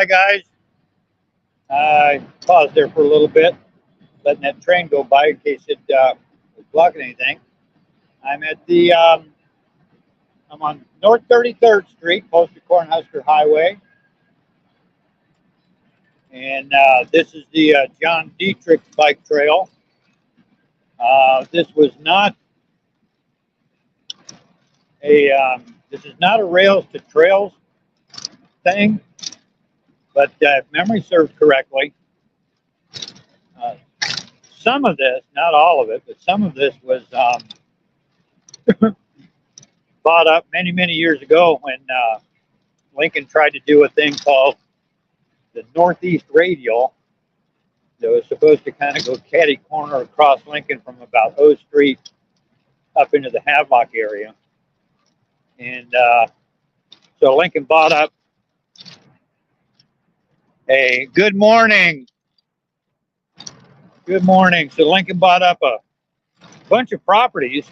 Hi guys. I paused there for a little bit, letting that train go by in case it was blocking anything. I'm at the I'm on North 33rd Street, close to Cornhusker Highway, and this is the John Dietrich Bike Trail. This was not a this is not a rails to trails thing, but if memory serves correctly, some of this, not all of it, but some of this was bought up many years ago when Lincoln tried to do a thing called the Northeast Radial that was supposed to kind of go catty corner across Lincoln from about O Street up into the Havelock area. And so Lincoln bought up a good morning. Good morning. So Lincoln bought up a bunch of properties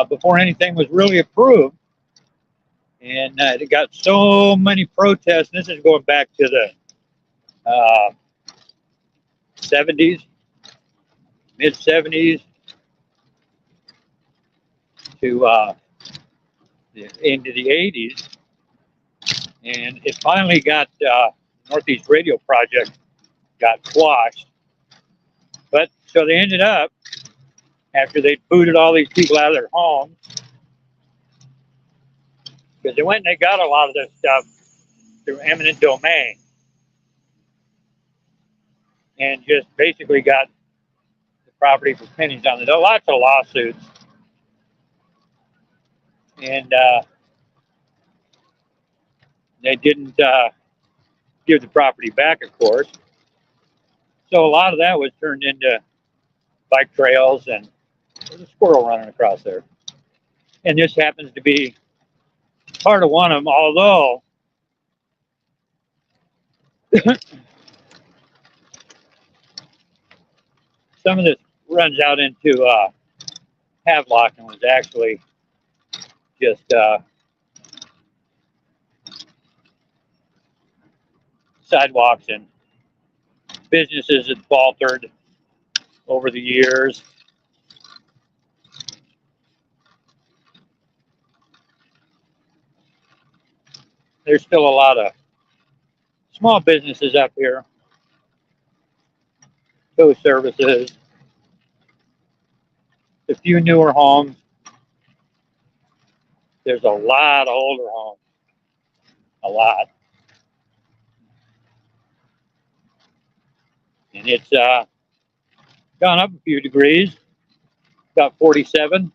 before anything was really approved. And it got so many protests. This is going back to the 70s, mid 70s to into the 80s. And it finally got Northeast Radio Project got quashed. But so they ended up, after they booted all these people out of their homes, because they went and they got a lot of this stuff through eminent domain and just basically got the property for pennies on it. There are lots of lawsuits. And they didn't give the property back, of course. So a lot of that was turned into bike trails, and there's a squirrel running across there. And this happens to be part of one of them, although some of this runs out into Havelock and was actually just sidewalks and businesses that faltered over the years. There's still a lot of small businesses up here, tow services, a few newer homes. There's a lot of older homes, a lot. And it's gone up a few degrees, about 47.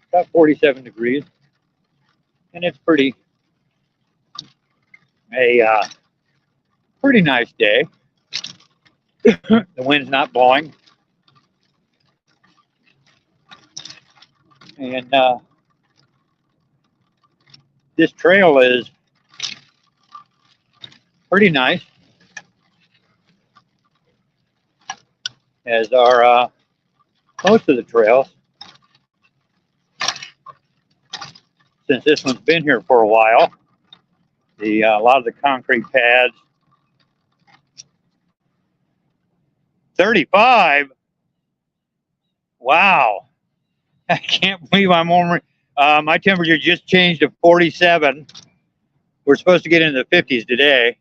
About 47 degrees. And it's pretty nice day. The wind's not blowing. And this trail is pretty nice, as are most of the trails. Since this one's been here for a while, a lot of the concrete pads. 35. Wow, I can't believe I'm over. My temperature just changed to 47. We're supposed to get into the 50s today,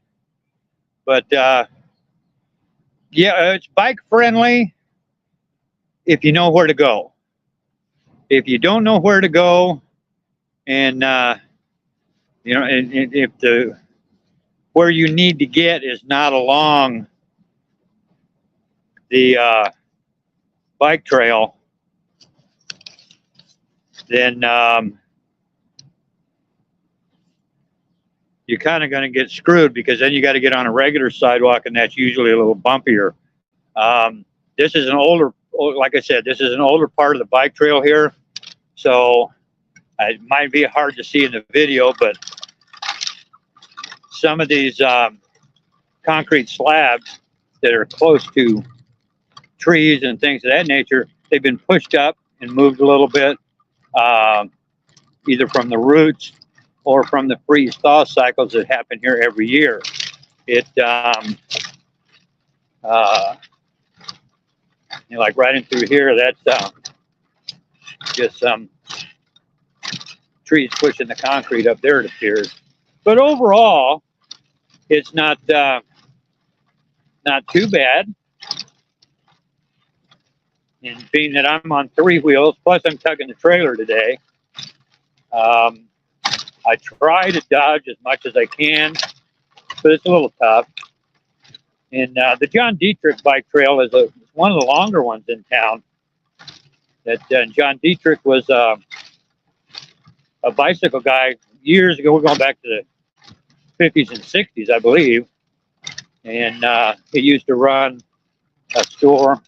but yeah, it's bike friendly if you know where to go. If you don't know where to go, and you know, and if the where you need to get is not along the bike trail, then you're kind of going to get screwed, because then you got to get on a regular sidewalk, and that's usually a little bumpier. This is an older, like I said, this is an older part of the bike trail here, so it might be hard to see in the video, but some of these concrete slabs that are close to trees and things of that nature, they've been pushed up and moved a little bit. either from the roots or from the freeze-thaw cycles that happen here every year. It, like right in through here, that's just some trees pushing the concrete up there, it appears. But overall, it's not too bad. And being that I'm on 3 wheels, plus I'm tugging the trailer today, I try to dodge as much as I can, but it's a little tough. And the John Dietrich bike trail is one of the longer ones in town. That John Dietrich was a bicycle guy years ago. We're going back to the 50s and 60s, I believe. And he used to run a store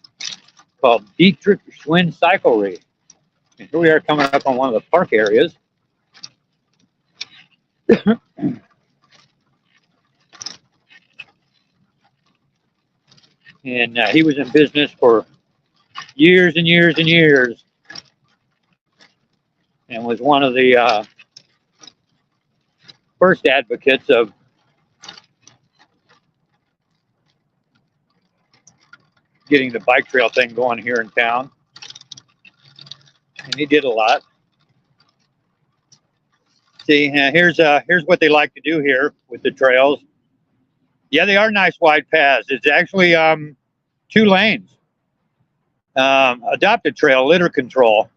called Dietrich Schwinn Cyclery. And here we are coming up on one of the park areas. And he was in business for years and years and years, and was one of the first advocates of getting the bike trail thing going here in town. And he did a lot. See, here's what they like to do here with the trails. Yeah, they are nice wide paths. It's actually 2 lanes. Adopted trail, litter control.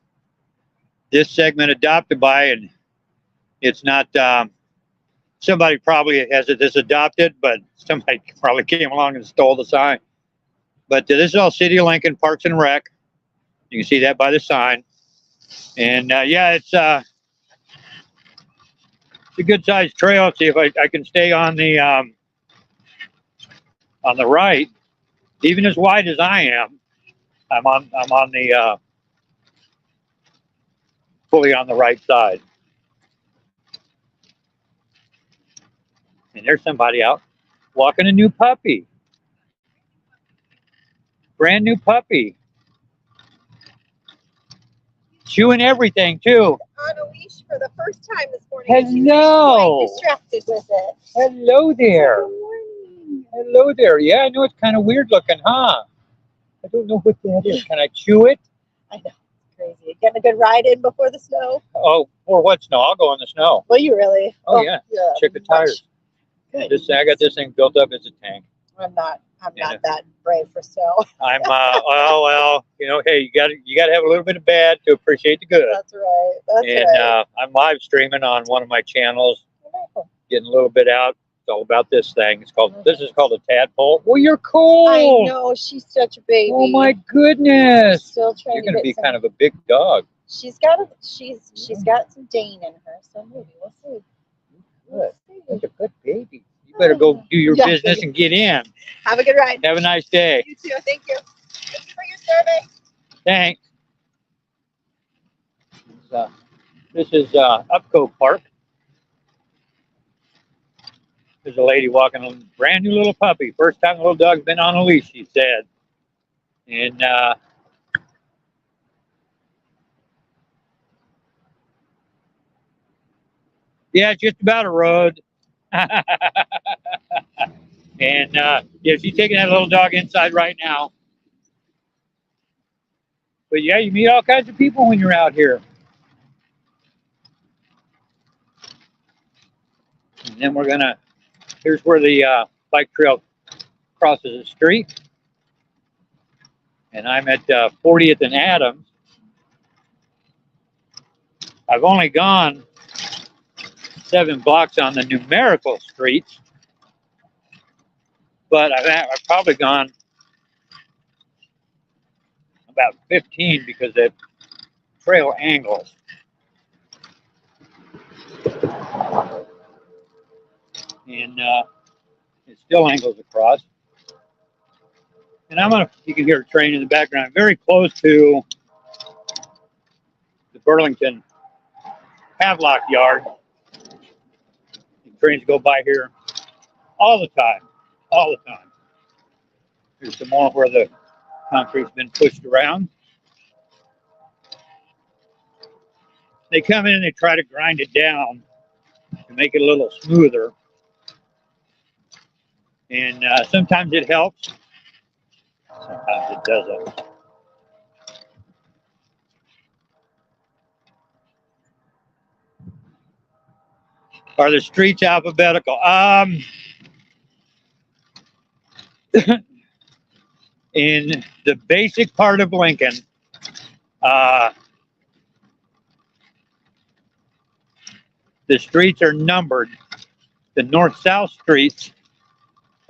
This segment adopted by, and it's not, somebody probably has this adopted, but somebody probably came along and stole the sign. But this is all City of Lincoln Parks and Rec. You can see that by the sign. And yeah, it's a good sized trail. See if I can stay on the right, even as wide as I am. I'm on the fully on the right side. And there's somebody out walking a new puppy. Brand new puppy. Chewing everything too. On a leash for the first time this morning. Hello. She's quite distracted with it. Hello there. Good morning. Hello there. Yeah, I know it's kind of weird looking, huh? I don't know what that is. Can I chew it? I know. It's crazy. Getting a good ride in before the snow. Oh, for what snow? I'll go in the snow. Will you really? Oh yeah. Check the tires. Good. I got this thing built up as a tank. I'm not that brave for snow. I'm well, hey, you gotta have a little bit of bad to appreciate the good. That's right. That's And right. I'm live streaming on one of my channels, Wonderful. getting a little bit out. It's all about this thing. This is called a tadpole. Well, you're cool. I know, she's such a baby. Oh my goodness. Still trying You're to gonna get be some, kind of a big dog. she's got some Dane in her, so maybe we'll see. Good. That's a good baby. You better go do your Yeah. business and get in. Have a good ride. Have a nice day. You too. Thank you. Thank you for your survey. Thanks. This is Upco Park. There's a lady walking a brand new little puppy. First time the little dog's been on a leash, she said. And yeah, it's just about a road. And yeah, she's taking that little dog inside right now. But yeah, you meet all kinds of people when you're out here. And then here's where the bike trail crosses the street. And I'm at 40th and Adams. I've only gone 7 blocks on the numerical streets, but I've probably gone about 15 because the trail angles. And it still angles across. And you can hear a train in the background, very close to the Burlington Havelock yard. Trains go by here all the time. Here's some more where the concrete's been pushed around. they come in and they try to grind it down to make it a little smoother. And sometimes it helps, sometimes it doesn't. Are the streets alphabetical? In the basic part of Lincoln, the streets are numbered. The north-south streets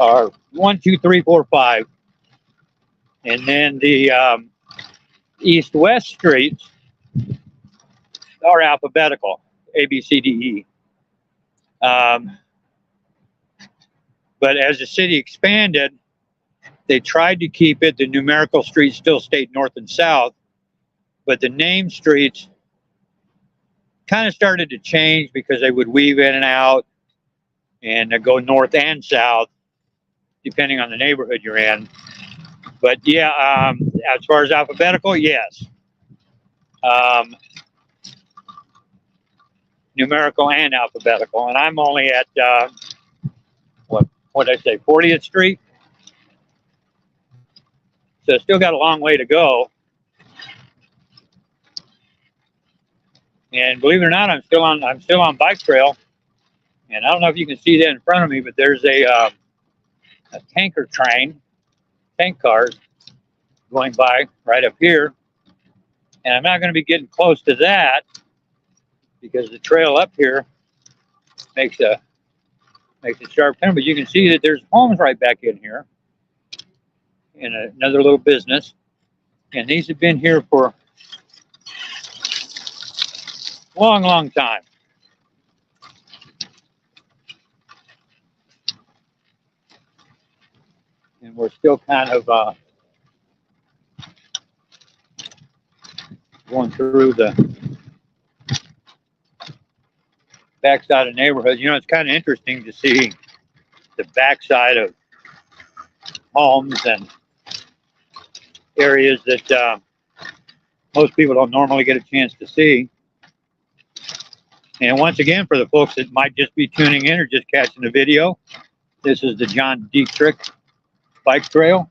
are 1, 2, 3, 4, 5. And then the east-west streets are alphabetical, A, B, C, D, E. But as the city expanded, they tried to keep it. The numerical streets still stayed north and south, but the name streets kind of started to change because they would weave in and out and go north and south, depending on the neighborhood you're in. But yeah, as far as alphabetical, yes. Numerical and alphabetical. And I'm only at, what did I say, 40th Street? So still got a long way to go. And believe it or not, I'm still on bike trail. And I don't know if you can see that in front of me, but there's a tanker train, tank cars going by right up here. And I'm not going to be getting close to that because the trail up here makes a sharp turn. But you can see that there's homes right back in here in another little business. And these have been here for a long, long time. And we're still kind of going through the backside of neighborhoods. You know, it's kind of interesting to see the backside of homes and areas that most people don't normally get a chance to see. And once again, for the folks that might just be tuning in or just catching the video, this is the John Dietrich Bike Trail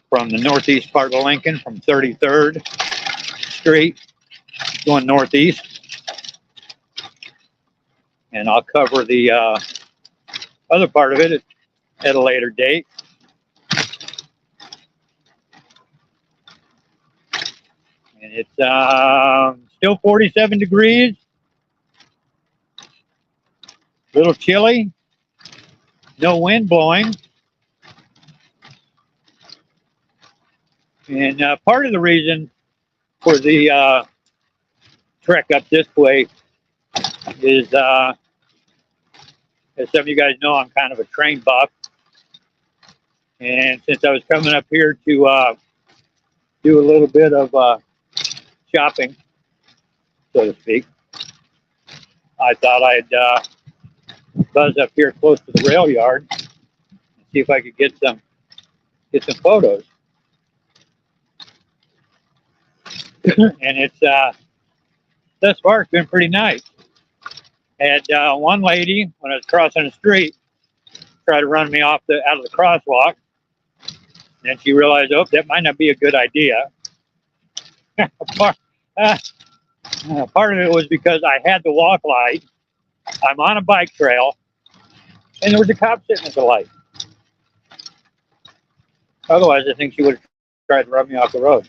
from the northeast part of Lincoln, from 33rd Street going northeast. And I'll cover the other part of it at a later date. And it's still 47 degrees. A little chilly. No wind blowing. And part of the reason for the trek up this way is, as some of you guys know, I'm kind of a train buff. And since I was coming up here to do a little bit of shopping, so to speak, I thought I'd buzz up here close to the rail yard and see if I could get some photos. And it's thus far it's been pretty nice. Had one lady, when I was crossing the street, try to run me off out of the crosswalk. And then she realized, oh, that might not be a good idea. Part of it was because I had the walk light. I'm on a bike trail, and there was a cop sitting at the light. Otherwise, I think she would have tried to run me off the road.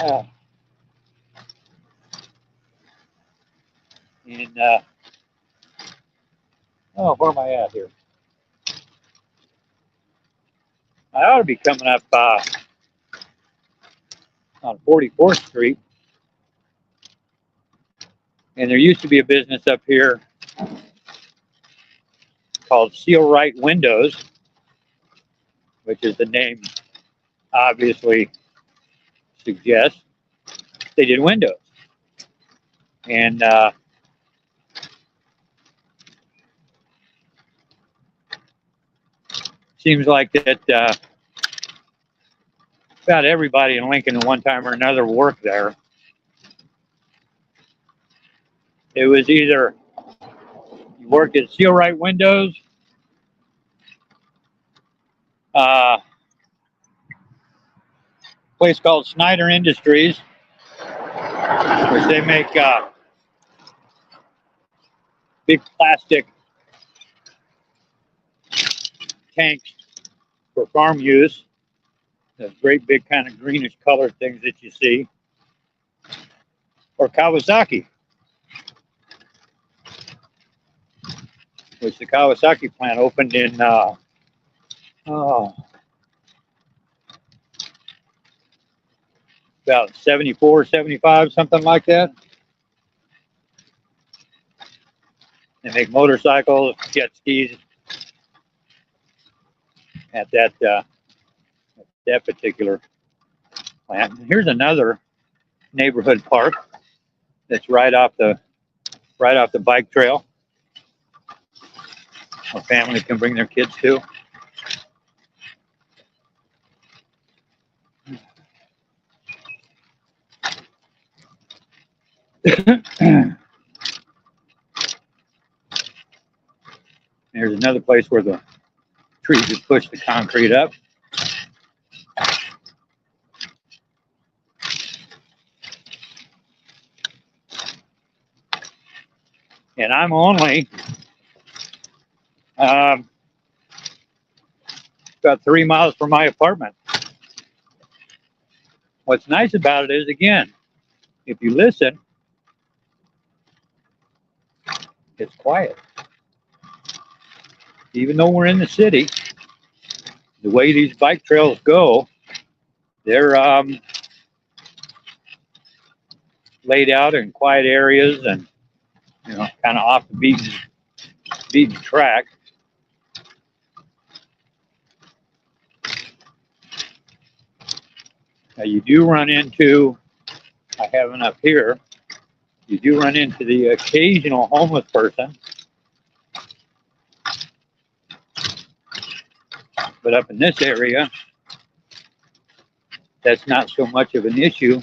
And where am I at here? I ought to be coming up on 44th Street. And there used to be a business up here called Seal Right Windows, which is the name obviously suggests. They did windows. And seems like that about everybody in Lincoln at one time or another worked there. It was either you worked at Seal-Rite Windows, place called Snyder Industries, which they make big plastic tanks for farm use. The great big kind of greenish colored things that you see. Or Kawasaki, which the Kawasaki plant opened in about 74, 75, something like that. They make motorcycles, jet skis at that particular plant. And here's another neighborhood park that's right off the bike trail. A family can bring their kids to. There's another place where the trees have pushed the concrete up. And I'm only about 3 miles from my apartment. What's nice about it is, again, if you listen, it's quiet. Even though we're in the city, the way these bike trails go, they're laid out in quiet areas and, you know, kind of off the beaten track. Now you do run into, I have one up here, you do run into the occasional homeless person. But up in this area, that's not so much of an issue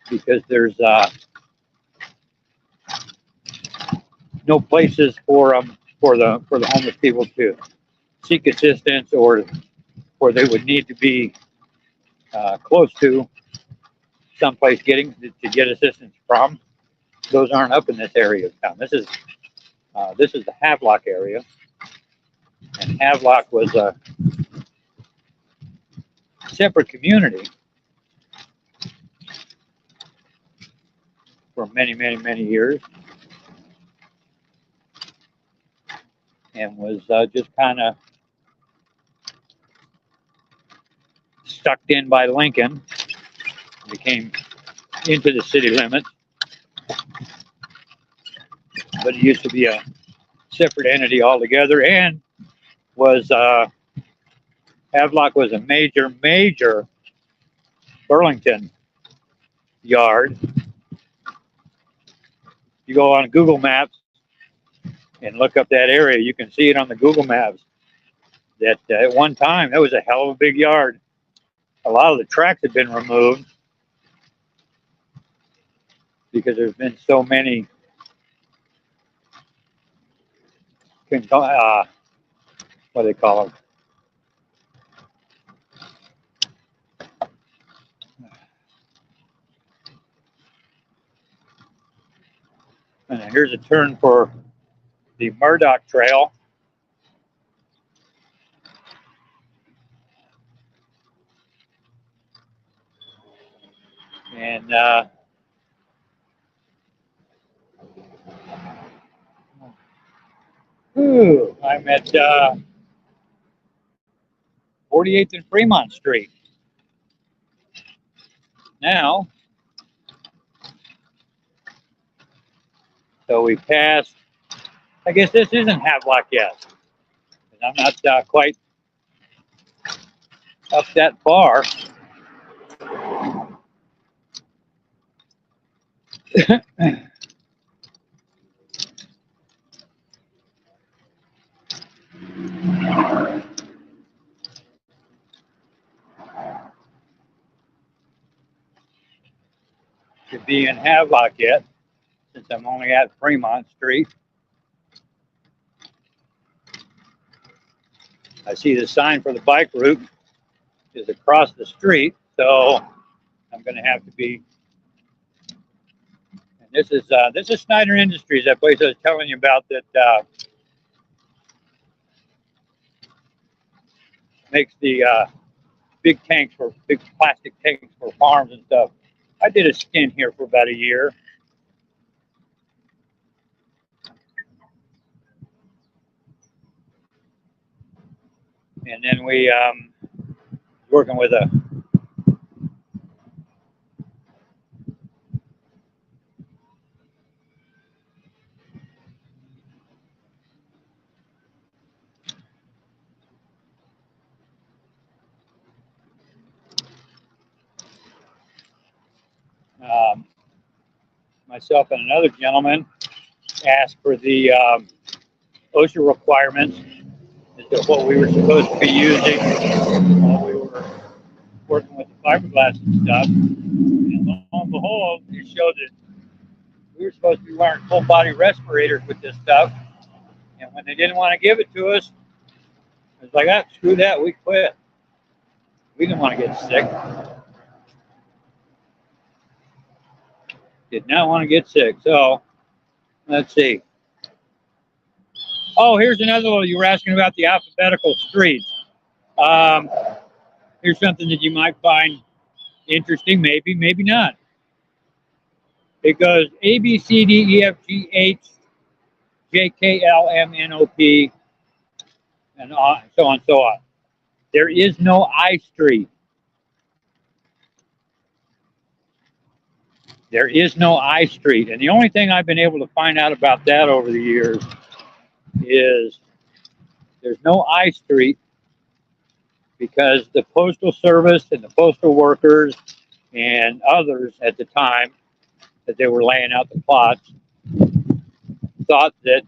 because there's no places for the homeless people to seek assistance, or they would need to be close to someplace to get assistance from. Those aren't up in this area of town. This is the Havelock area, and Havelock was a separate community for many, many, many years, and was just kind of sucked in by Lincoln, became into the city limits, but it used to be a separate entity altogether, and was Havelock was a major Burlington yard. You go on Google Maps and look up that area, you can see it on the Google Maps that at one time that was a hell of a big yard. A lot of the tracks had been removed because there's been so many what do they call them? And here's a turn for the Murdoch Trail. And I'm at 48th and Fremont Street. Now, so we passed, I guess this isn't Havelock yet. I'm not quite up that far. be in Havelock yet, since I'm only at Fremont Street. I see the sign for the bike route is across the street, so I'm going to have to be. And this is Snyder Industries, that place I was telling you about that makes the big plastic tanks for farms and stuff. I did a stint here for about a year. And then we working with a myself and another gentleman asked for the OSHA requirements as to what we were supposed to be using while we were working with the fiberglass and stuff. And lo and behold, it showed that we were supposed to be wearing full body respirators with this stuff. And when they didn't want to give it to us, it was like, ah, screw that, we quit. We didn't want to get sick. Did not want to get sick. So let's see. Oh, here's another one. You were asking about the alphabetical streets. Here's something that you might find interesting, maybe, maybe not. It goes A, B, C, D, E, F, G, H, J, K, L, M, N, O, P, and so on and so on. There is no I street. There is no I street. And the only thing I've been able to find out about that over the years is there's no I street because the Postal Service and the postal workers and others at the time that they were laying out the plots thought that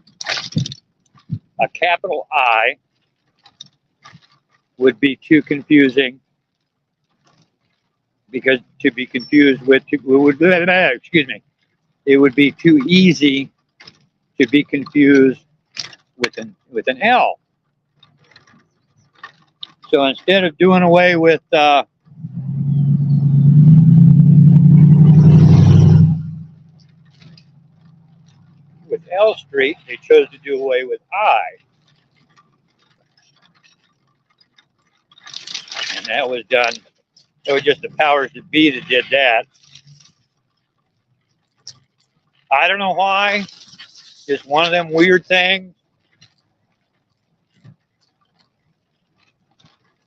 a capital I would be too confusing, because to be confused with, excuse me, it would be too easy to be confused with an L. So instead of doing away with L Street, they chose to do away with I. And that was done. It was just the powers that be that did that. I don't know why. Just one of them weird things.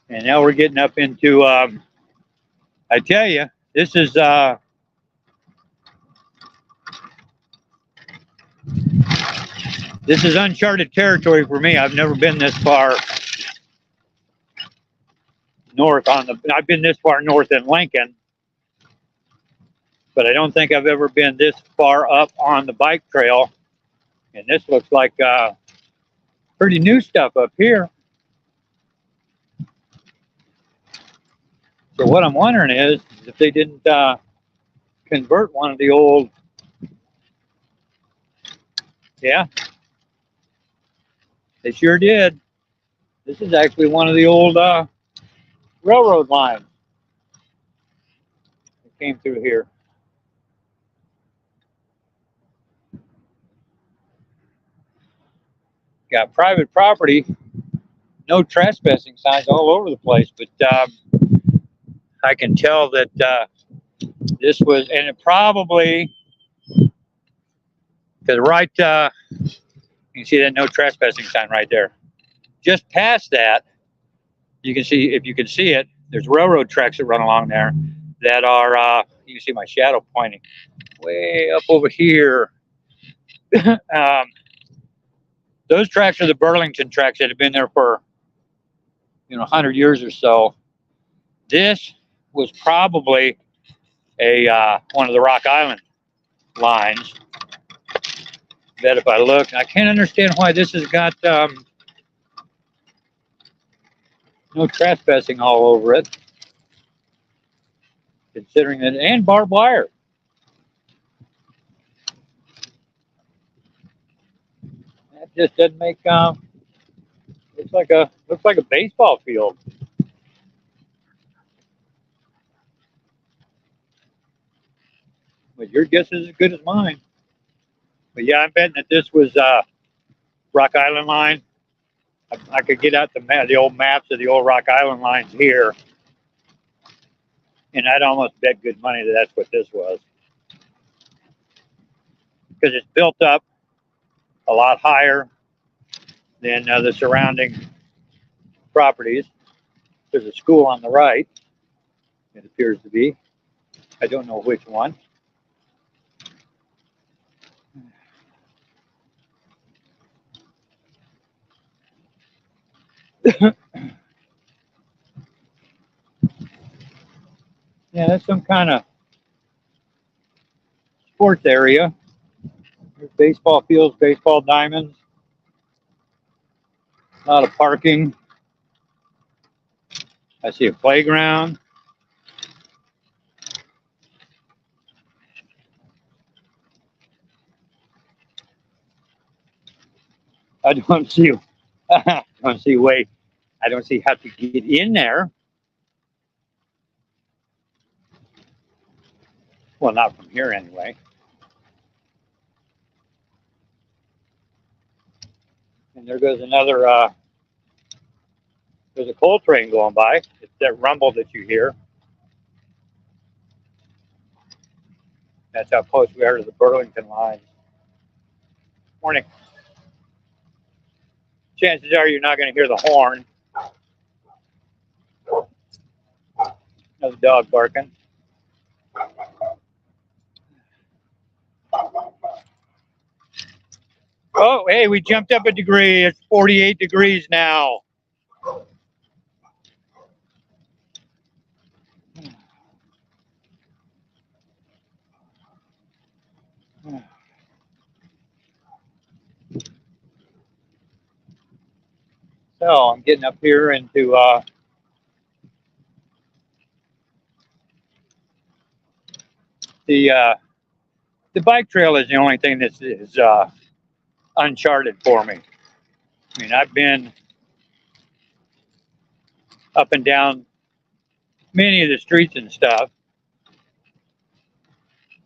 And now we're getting up into, I tell you, this is uncharted territory for me. I've never been this far north I've been this far north in Lincoln, but I don't think I've ever been this far up on the bike trail. And this looks like pretty new stuff up here. So what I'm wondering is if they didn't convert one of the old, yeah, they sure did. This is actually one of the old railroad lines that came through here. Got private property, no trespassing signs all over the place, but I can tell that this was, and it probably, because right, you can see that no trespassing sign right there. Just past that, you can see, if you can see it, there's railroad tracks that run along there that are, you can see my shadow pointing way up over here. Those tracks are the Burlington tracks that have been there for, 100 years or so. This was probably a one of the Rock Island lines. That if I look, I can't understand why this has got no trespassing all over it, considering that, and barbed wire. That just doesn't make looks like a baseball field. But your guess is as good as mine. But yeah, I'm betting that this was Rock Island line. I could get out the old maps of the old Rock Island lines here, and I'd almost bet good money that that's what this was, because it's built up a lot higher than the surrounding properties. There's a school on the right, it appears to be. I don't know which one. Yeah, that's some kind of sports area. There's baseball fields, baseball diamonds, a lot of parking. I see a playground. I don't see I don't see way. I don't see how to get in there. Well, not from here anyway. And there goes another. There's a coal train going by. It's that rumble that you hear. That's how close we are to the Burlington line. Morning. Chances are you're not going to hear the horn. Another dog barking. Oh, hey, we jumped up a degree. It's 48 degrees now. So I'm getting up here into the bike trail is the only thing that is uncharted for me. I mean, I've been up and down many of the streets and stuff,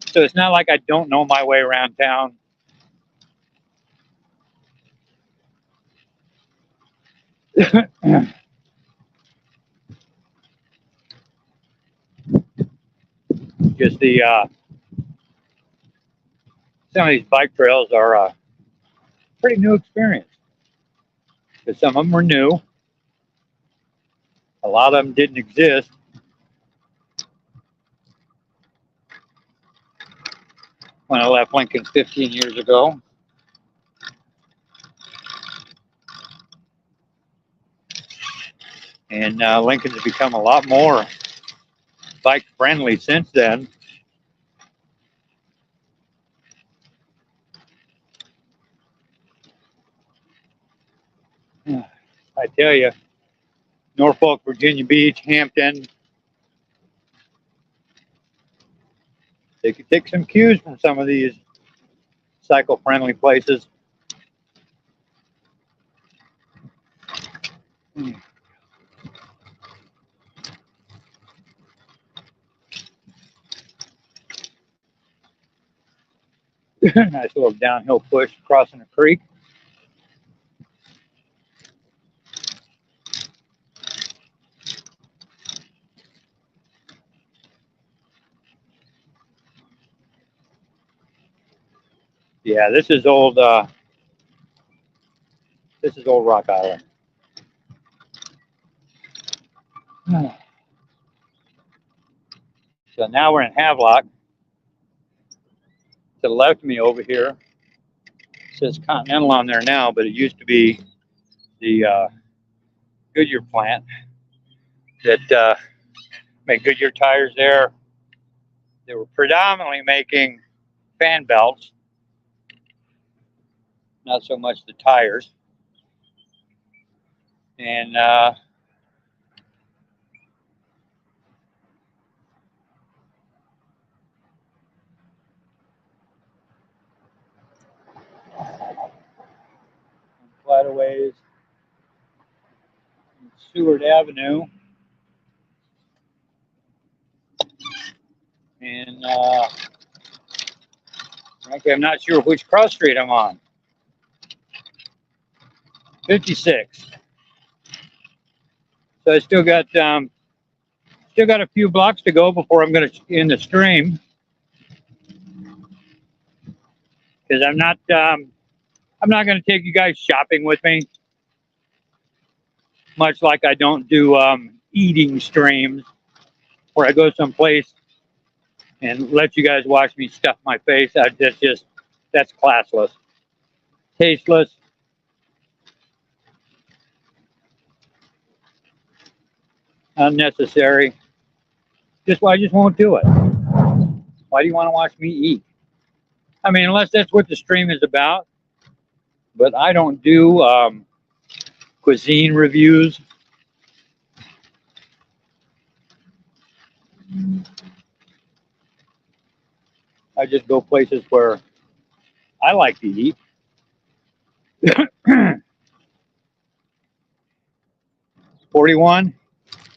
so it's not like I don't know my way around town. Just some of these bike trails are a pretty new experience, because some of them are new. A lot of them didn't exist when I left Lincoln 15 years ago. And Lincoln's become a lot more bike friendly since then. I tell you, Norfolk, Virginia Beach, Hampton, they could take some cues from some of these cycle friendly places. Nice little downhill push crossing a creek. Yeah, this is old Rock Island. So now we're in Havelock. To the left of me over here, it says Continental on there now, but it used to be the Goodyear plant that made Goodyear tires there. They were predominantly making fan belts, not so much the tires. And right of ways. Seward Avenue. And frankly, I'm not sure which cross street I'm on. 56. So I still got a few blocks to go before I'm going to in the stream, because I'm not going to take you guys shopping with me. Much like I don't do eating streams where I go someplace and let you guys watch me stuff my face. That's classless, tasteless. Unnecessary. I just won't do it. Why do you want to watch me eat? I mean, unless that's what the stream is about. But I don't do cuisine reviews. I just go places where I like to eat. 41.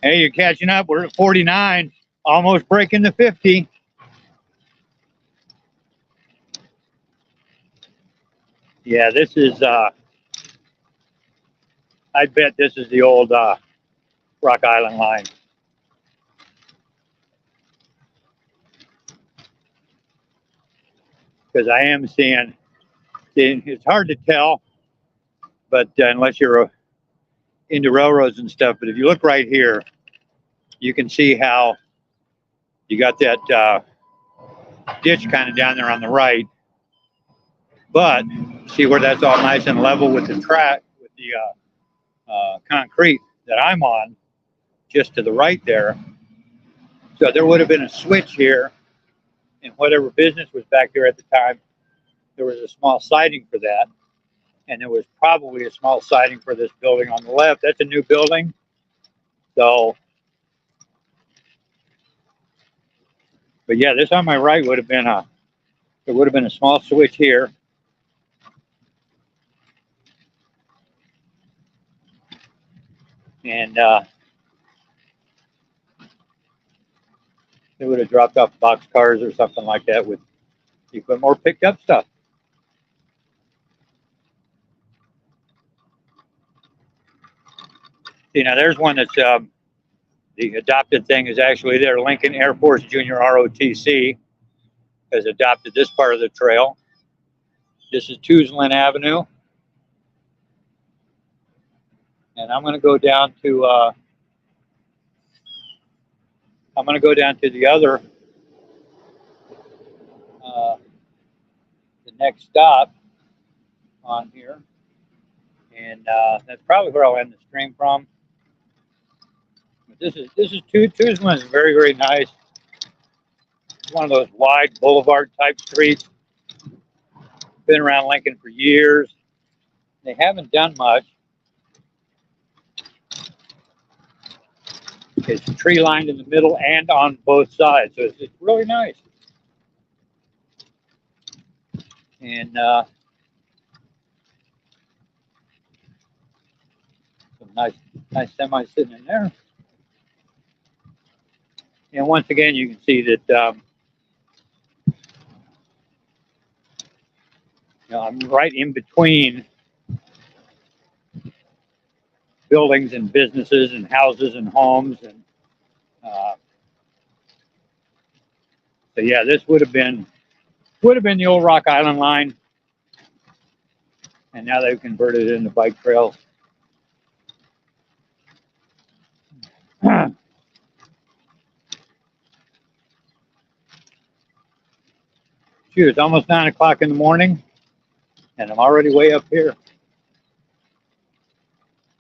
Hey, you're catching up. We're at 49, almost breaking the 50. Yeah, this is, I bet this is the old Rock Island line. Because I am seeing, it's hard to tell, but unless you're into railroads and stuff, but if you look right here, you can see how you got that ditch kind of down there on the right, but see where that's all nice and level with the track, with the concrete that I'm on, just to the right there. So there would have been a switch here, and whatever business was back there at the time, there was a small siding for that, and there was probably a small siding for this building on the left. That's a new building, so. But yeah, this on my right would have been there would have been a small switch here. And it would have dropped off box cars or something like that with equipment or picked up stuff. See, now there's one that's the adopted thing is actually there. Lincoln Air Force Junior ROTC has adopted this part of the trail. This is Tueslin Avenue. And I'm going to go down to the other, the next stop on here. And that's probably where I'll end the stream from. But this is Tueslin is very, very nice. It's one of those wide boulevard type streets. Been around Lincoln for years. They haven't done much. It's tree lined in the middle and on both sides, so it's really nice. And some nice semis sitting in there. And once again, you can see that I'm right in between buildings and businesses and houses and homes, and so yeah, this would have been the old Rock Island line, and now they've converted it into bike trails. Shoot, it's almost 9 o'clock in the morning, and I'm already way up here.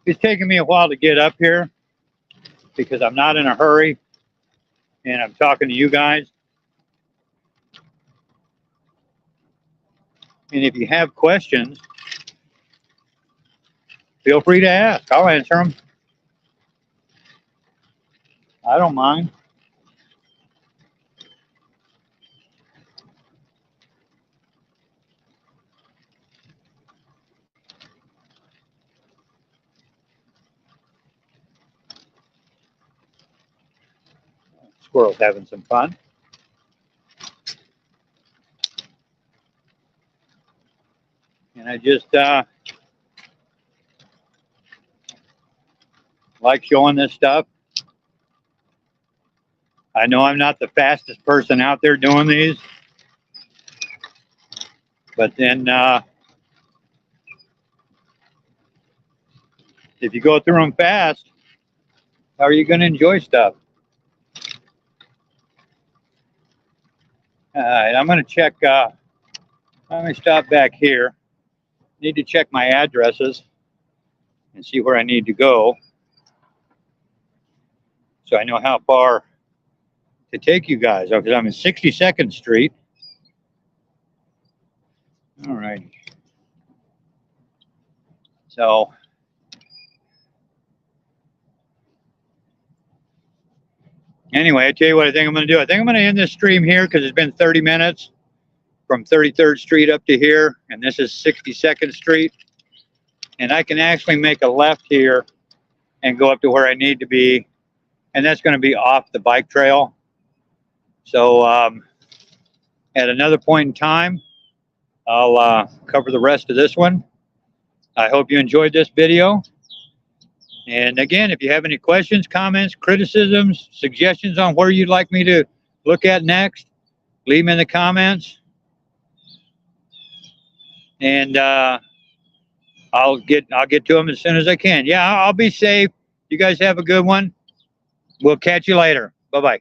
It's taking me a while to get up here because I'm not in a hurry, and I'm talking to you guys. And if you have questions, feel free to ask. I'll answer them. I don't mind. squirrel's having some fun. And I just like showing this stuff. I know I'm not the fastest person out there doing these, but then if you go through them fast, how are you going to enjoy stuff? All right, I'm going to check. Let me stop back here. Need to check my addresses and see where I need to go, so I know how far to take you guys. Because I'm in 62nd Street. All right. So anyway, I tell you what I think I'm going to do. I think I'm going to end this stream here because it's been 30 minutes from 33rd Street up to here, and this is 62nd Street. And I can actually make a left here and go up to where I need to be, and that's going to be off the bike trail. So at another point in time, I'll cover the rest of this one. I hope you enjoyed this video. And again, if you have any questions, comments, criticisms, suggestions on where you'd like me to look at next, leave them in the comments. And I'll get to them as soon as I can. Yeah, I'll be safe. You guys have a good one. We'll catch you later. Bye-bye.